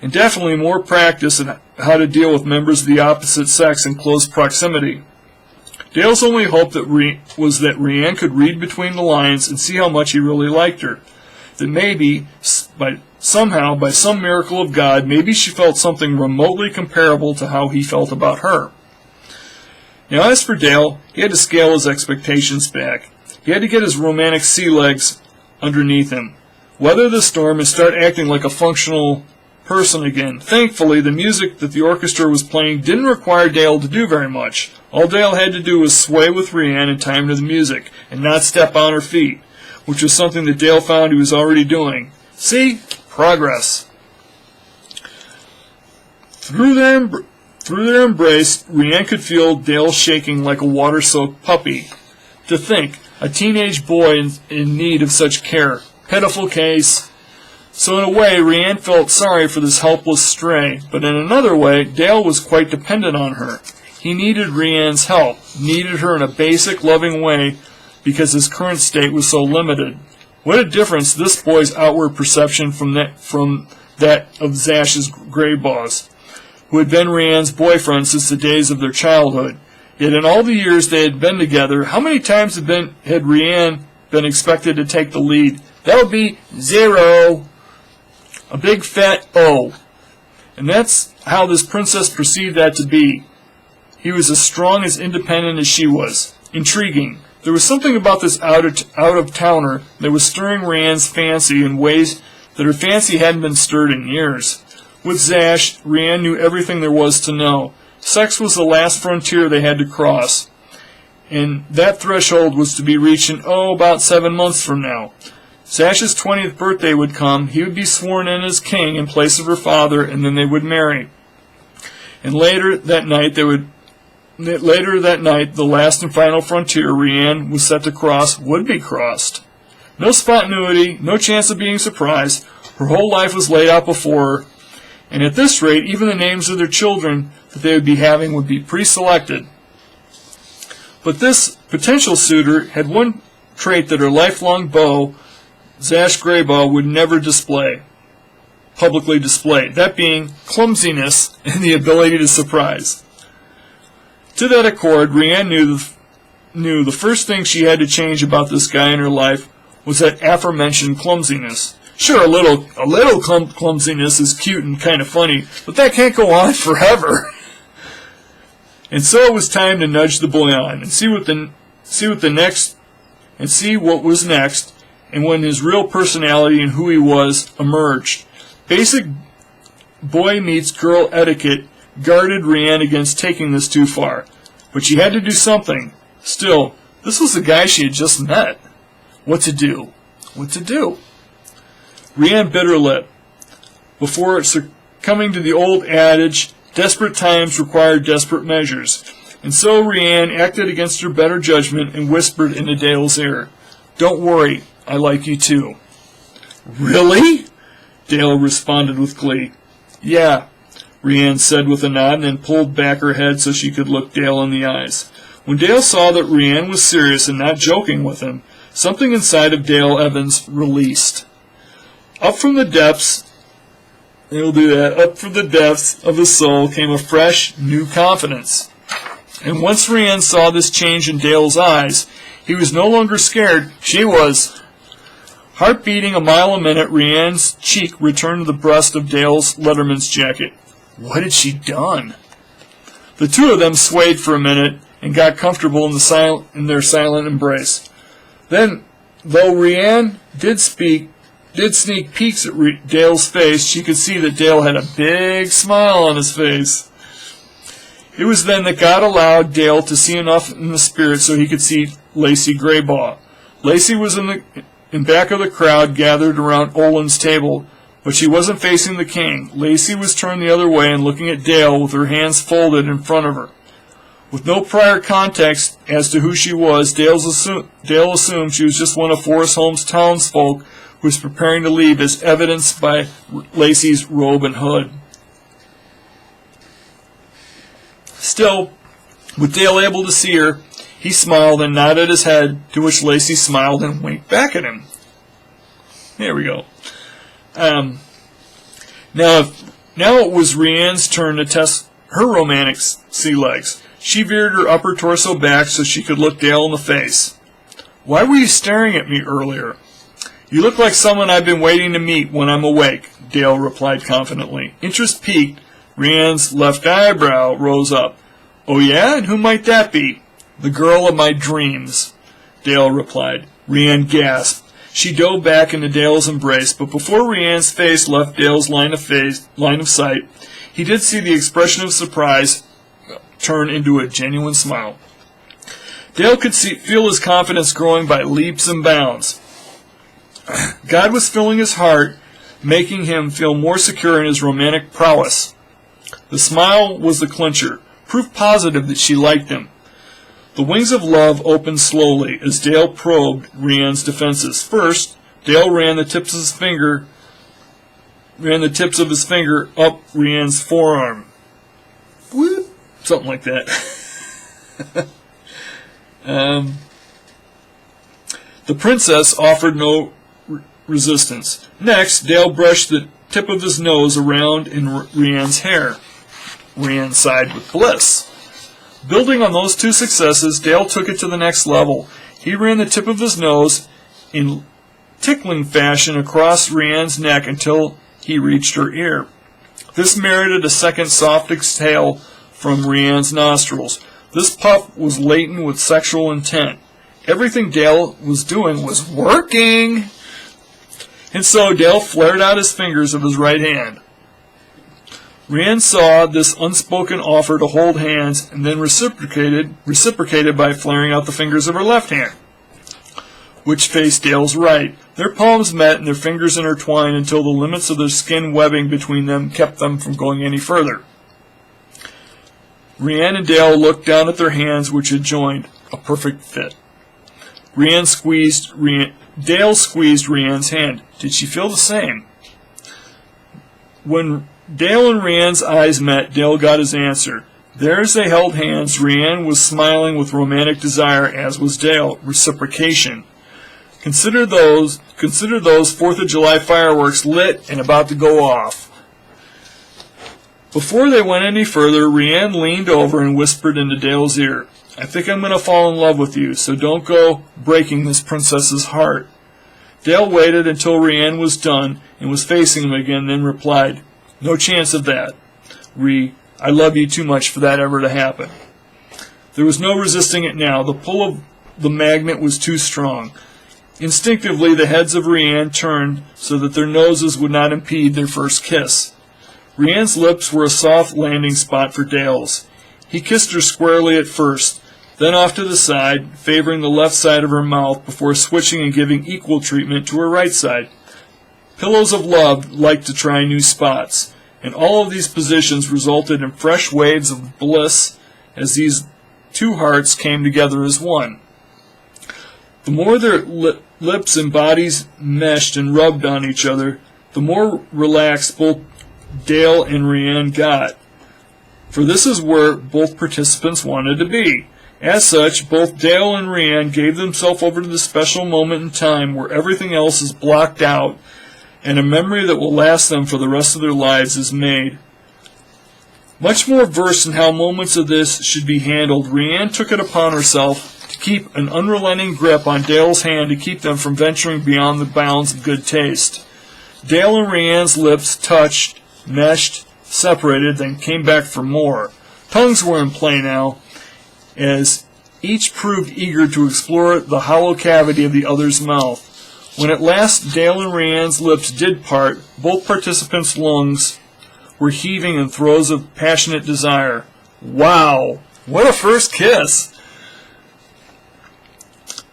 and definitely more practice in how to deal with members of the opposite sex in close proximity. Dale's only hope was that Reianne could read between the lines and see how much he really liked her. That maybe, by some miracle of God, maybe she felt something remotely comparable to how he felt about her. Now, as for Dale, he had to scale his expectations back. He had to get his romantic sea legs underneath him, weather the storm, and start acting like a functional person again. Thankfully, the music that the orchestra was playing didn't require Dale to do very much. All Dale had to do was sway with Reianne in time to the music, and not step on her feet, which was something that Dale found he was already doing. See? Progress. Through their embrace, Reianne could feel Dale shaking like a water-soaked puppy. To think, a teenage boy in need of such care. Pitiful case. So in a way, Reianne felt sorry for this helpless stray, but in another way, Dale was quite dependent on her. He needed Reianne's help, needed her in a basic, loving way, because his current state was so limited. What a difference this boy's outward perception from that of Zash's Greybaws, who had been Reianne's boyfriend since the days of their childhood. Yet in all the years they had been together, how many times had Reianne been expected to take the lead? That would be 0. A big fat O. And that's how this princess perceived that to be. He was as strong, as independent as she was. Intriguing. There was something about this out-of-towner that was stirring Reianne's fancy in ways that her fancy hadn't been stirred in years. With Zash, Reianne knew everything there was to know. Sex was the last frontier they had to cross, and that threshold was to be reached in, about 7 months from now. Zash's 20th birthday would come, he would be sworn in as king in place of her father, and then they would marry. And later that night, the last and final frontier Reianne was set to cross would be crossed. No spontaneity, no chance of being surprised. Her whole life was laid out before her, and at this rate, even the names of their children that they would be having would be pre-selected. But this potential suitor had one trait that her lifelong beau, Zash Greybaw, would never publicly display, that being clumsiness and the ability to surprise. To that accord, Reianne knew the first thing she had to change about this guy in her life was that aforementioned clumsiness. Sure, a little clumsiness is cute and kind of funny, but that can't go on forever. And so it was time to nudge the boy on and see what was next, and when his real personality and who he was emerged. Basic boy meets girl etiquette guarded Reianne against taking this too far, but she had to do something. Still, this was the guy she had just met. What to do? Reianne bit her lip before succumbing to the old adage, desperate times require desperate measures. And so Reianne acted against her better judgment and whispered into Dale's ear, "Don't worry, I like you too." "Really?" Dale responded with glee. "Yeah," Reianne said with a nod and then pulled back her head so she could look Dale in the eyes. When Dale saw that Reianne was serious and not joking with him, something inside of Dale Evans released. Up from the depths of the soul came a fresh, new confidence. And once Reianne saw this change in Dale's eyes, he was no longer scared. She was. Heart beating a mile a minute, Reianne's cheek returned to the breast of Dale's Letterman's jacket. What had she done? The two of them swayed for a minute and got comfortable in their silent embrace. Then, though Reianne did sneak peeks at Dale's face, she could see that Dale had a big smile on his face. It was then that God allowed Dale to see enough in the spirit so he could see Lacey Greybaw. Lacey was in back of the crowd gathered around Olin's table, but she wasn't facing the king. Lacey was turned the other way and looking at Dale with her hands folded in front of her. With no prior context as to who she was, Dale assumed she was just one of Forest Holmes' townsfolk who was preparing to leave, as evidenced by Lacey's robe and hood. Still, with Dale able to see her, he smiled and nodded his head, to which Lacey smiled and winked back at him. There we go. Now it was Reianne's turn to test her romantic sea legs. She veered her upper torso back so she could look Dale in the face. "Why were you staring at me earlier?" "You look like someone I've been waiting to meet when I'm awake," Dale replied confidently. Interest piqued, Reianne's left eyebrow rose up. "Oh yeah? And who might that be?" "The girl of my dreams," Dale replied. Reianne gasped. She dove back into Dale's embrace, but before Reianne's face left Dale's line of sight, he did see the expression of surprise turn into a genuine smile. Dale could feel his confidence growing by leaps and bounds. God was filling his heart, making him feel more secure in his romantic prowess. The smile was the clincher, proof positive that she liked him. The wings of love opened slowly as Dale probed Reianne's defenses. First, Dale ran the tips of his finger up Reianne's forearm. Whoop, something like that. The princess offered no resistance. Next, Dale brushed the tip of his nose around in Reianne's hair. Reianne sighed with bliss. Building on those two successes, Dale took it to the next level. He ran the tip of his nose in tickling fashion across Reianne's neck until he reached her ear. This merited a second soft exhale from Reianne's nostrils. This puff was laden with sexual intent. Everything Dale was doing was working. And so Dale flared out his fingers of his right hand. Reianne saw this unspoken offer to hold hands and then reciprocated by flaring out the fingers of her left hand, which faced Dale's right. Their palms met and their fingers intertwined until the limits of their skin webbing between them kept them from going any further. Reianne and Dale looked down at their hands, which had joined, a perfect fit. Dale squeezed Reianne's hand. Did she feel the same? When Dale and Reianne's eyes met, Dale got his answer. There as they held hands, Reianne was smiling with romantic desire, as was Dale. Reciprocation. Consider those 4th of July fireworks lit and about to go off. Before they went any further, Reianne leaned over and whispered into Dale's ear, "I think I'm going to fall in love with you, so don't go breaking this princess's heart." Dale waited until Reianne was done and was facing him again, then replied, "No chance of that. I love you too much for that ever to happen." There was no resisting it now. The pull of the magnet was too strong. Instinctively, the heads of Reianne turned so that their noses would not impede their first kiss. Reianne's lips were a soft landing spot for Dale's. He kissed her squarely at first, then off to the side, favoring the left side of her mouth before switching and giving equal treatment to her right side. Pillows of love like to try new spots, and all of these positions resulted in fresh waves of bliss as these two hearts came together as one. The more their lips and bodies meshed and rubbed on each other, the more relaxed both Dale and Reianne got. For this is where both participants wanted to be. As such, both Dale and Reianne gave themselves over to the special moment in time where everything else is blocked out and a memory that will last them for the rest of their lives is made. Much more versed in how moments of this should be handled, Reianne took it upon herself to keep an unrelenting grip on Dale's hand to keep them from venturing beyond the bounds of good taste. Dale and Reianne's lips touched, meshed, separated, then came back for more. Tongues were in play now, as each proved eager to explore the hollow cavity of the other's mouth. When at last Dale and Reianne's lips did part, both participants' lungs were heaving in throes of passionate desire. Wow! What a first kiss!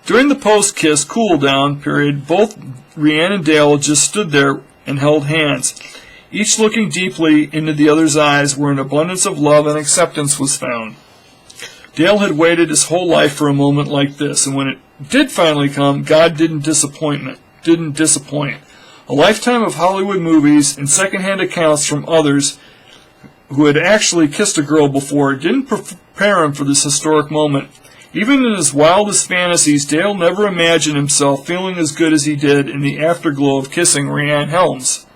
During the post-kiss cool-down period, both Reianne and Dale just stood there and held hands, each looking deeply into the other's eyes where an abundance of love and acceptance was found. Dale had waited his whole life for a moment like this, and when it did finally come, God didn't disappoint. A lifetime of Hollywood movies and secondhand accounts from others who had actually kissed a girl before didn't prepare him for this historic moment. Even in his wildest fantasies, Dale never imagined himself feeling as good as he did in the afterglow of kissing Reianne Helms.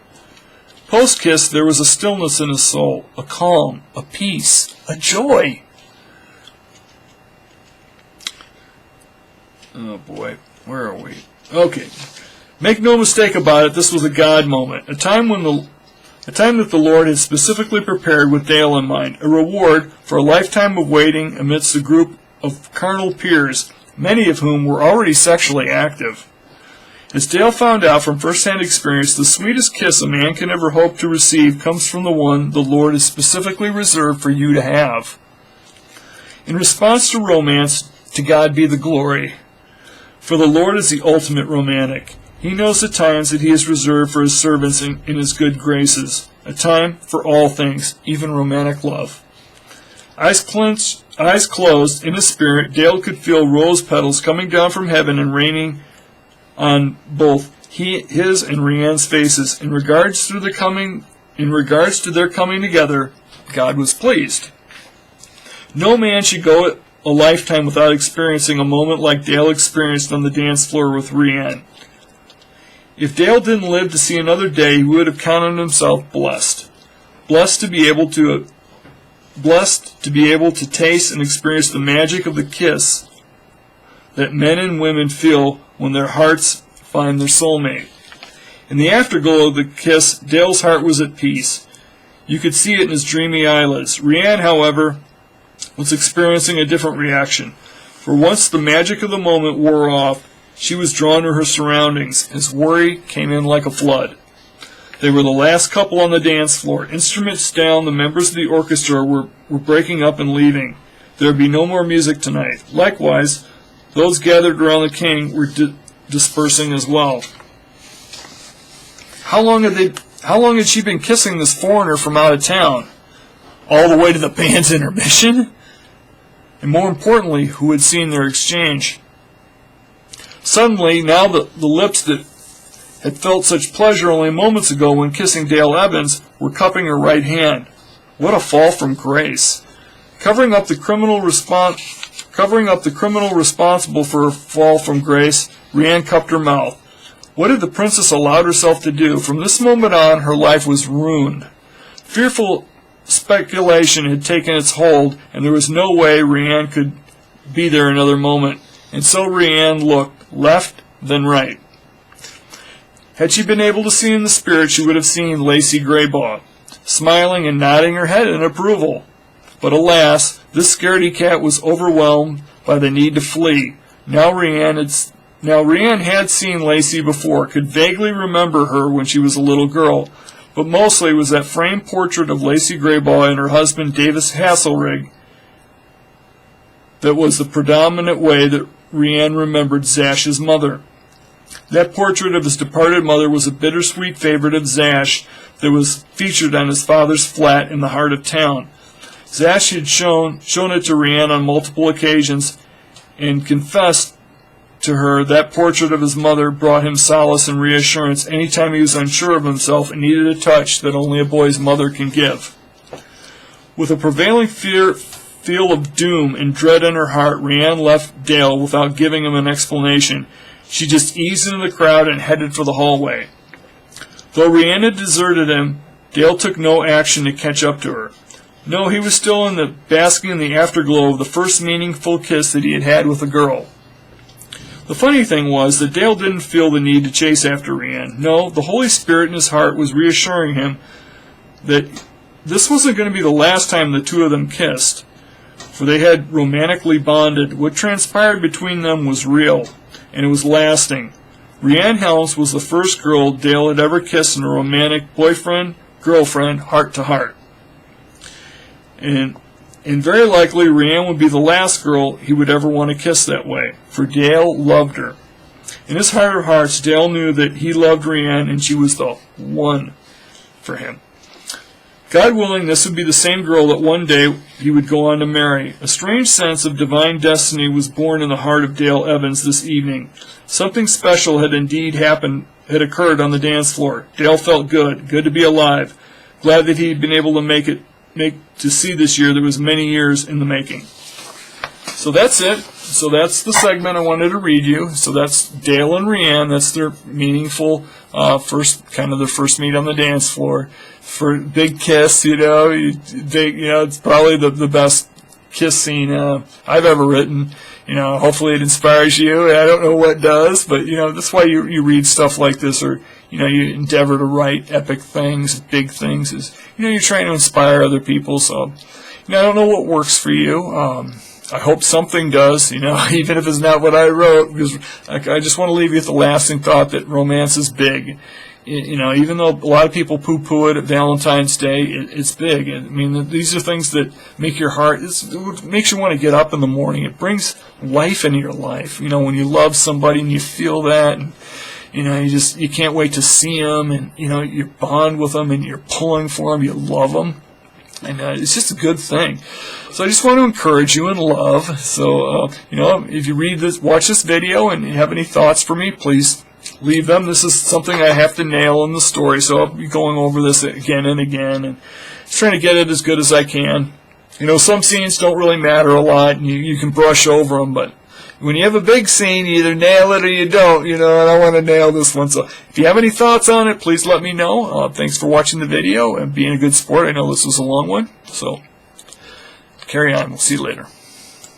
Post-kiss, there was a stillness in his soul, a calm, a peace, a joy. Oh boy, where are we? Okay. Make no mistake about it, this was a God moment, a time that the Lord had specifically prepared with Dale in mind, a reward for a lifetime of waiting amidst a group of carnal peers, many of whom were already sexually active. As Dale found out from first-hand experience, the sweetest kiss a man can ever hope to receive comes from the one the Lord has specifically reserved for you to have. In response to romance, to God be the glory. For the Lord is the ultimate romantic. He knows the times that he has reserved for his servants in his good graces, a time for all things, even romantic love. Eyes closed, in his spirit, Dale could feel rose petals coming down from heaven and raining on both his and Reianne's faces. In regards to their coming together, God was pleased. No man should go a lifetime without experiencing a moment like Dale experienced on the dance floor with Reianne. If Dale didn't live to see another day, he would have counted himself blessed. Blessed to be able to taste and experience the magic of the kiss that men and women feel when their hearts find their soulmate. In the afterglow of the kiss, Dale's heart was at peace. You could see it in his dreamy eyelids. Reianne, however, was experiencing a different reaction. For once the magic of the moment wore off, she was drawn to her surroundings. His worry came in like a flood. They were the last couple on the dance floor. Instruments down, the members of the orchestra were breaking up and leaving. There would be no more music tonight. Likewise, those gathered around the king were dispersing as well. How long had she been kissing this foreigner from out of town? All the way to the band's intermission? And more importantly, who had seen their exchange? Suddenly, now the lips that had felt such pleasure only moments ago when kissing Dale Evans were cupping her right hand. What a fall from grace. Covering up the criminal responsible for her fall from grace, Reianne cupped her mouth. What had the princess allowed herself to do? From this moment on, her life was ruined. Fearful speculation had taken its hold, and there was no way Reianne could be there another moment. And so Reianne looked, left, then right. Had she been able to see in the spirit, she would have seen Lacey Greybaugh, smiling and nodding her head in approval. But alas, this scaredy cat was overwhelmed by the need to flee. Now Reianne had seen Lacey before, could vaguely remember her when she was a little girl, but mostly was that framed portrait of Lacey Greybaugh and her husband Davis Hasselrig that was the predominant way that Reianne remembered Zash's mother. That portrait of his departed mother was a bittersweet favorite of Zash that was featured on his father's flat in the heart of town. Zash had shown it to Reianne on multiple occasions and confessed to her that portrait of his mother brought him solace and reassurance any time he was unsure of himself and needed a touch that only a boy's mother can give. With a prevailing feel of doom and dread in her heart, Reianne left Dale without giving him an explanation. She just eased into the crowd and headed for the hallway. Though Reianne had deserted him, Dale took no action to catch up to her. No, he was still basking in the afterglow of the first meaningful kiss that he had had with a girl. The funny thing was that Dale didn't feel the need to chase after Reianne. No, the Holy Spirit in his heart was reassuring him that this wasn't going to be the last time the two of them kissed, for they had romantically bonded. What transpired between them was real, and it was lasting. Reianne Helms was the first girl Dale had ever kissed in a romantic boyfriend-girlfriend, heart-to-heart. And very likely Reianne would be the last girl he would ever want to kiss that way, for Dale loved her. In his heart of hearts, Dale knew that he loved Reianne and she was the one for him. God willing, this would be the same girl that one day he would go on to marry. A strange sense of divine destiny was born in the heart of Dale Evans this evening. Something special had indeed occurred on the dance floor. Dale felt good to be alive, glad that he had been able to see this year that was many years in the making. So that's it. So that's the segment I wanted to read you. So that's Dale and Reianne. That's their meaningful their first meet on the dance floor. For big kiss, it's probably the best kiss scene I've ever written. Hopefully it inspires you. I don't know what does, but that's why you read stuff like this, or you endeavor to write epic things, big things. Is you're trying to inspire other people. So I don't know what works for you. I hope something does, even if it's not what I wrote, because I just want to leave you with the lasting thought that romance is big. Even though a lot of people poo-poo it at Valentine's Day, it's big. I mean, these are things that make your heart, it makes you want to get up in the morning. It brings life into your life. When you love somebody and you feel that, and you can't wait to see them, and you bond with them, and you're pulling for them, you love them. And it's just a good thing. So I just want to encourage you in love. So, if you watch this video and you have any thoughts for me, please leave them. This is something I have to nail in the story, so I'll be going over this again and again and just trying to get it as good as I can. Some scenes don't really matter a lot, and you can brush over them, but when you have a big scene, you either nail it or you don't, and I want to nail this one. So if you have any thoughts on it, please let me know. Thanks for watching the video and being a good sport. I know this was a long one, so carry on. We'll see you later.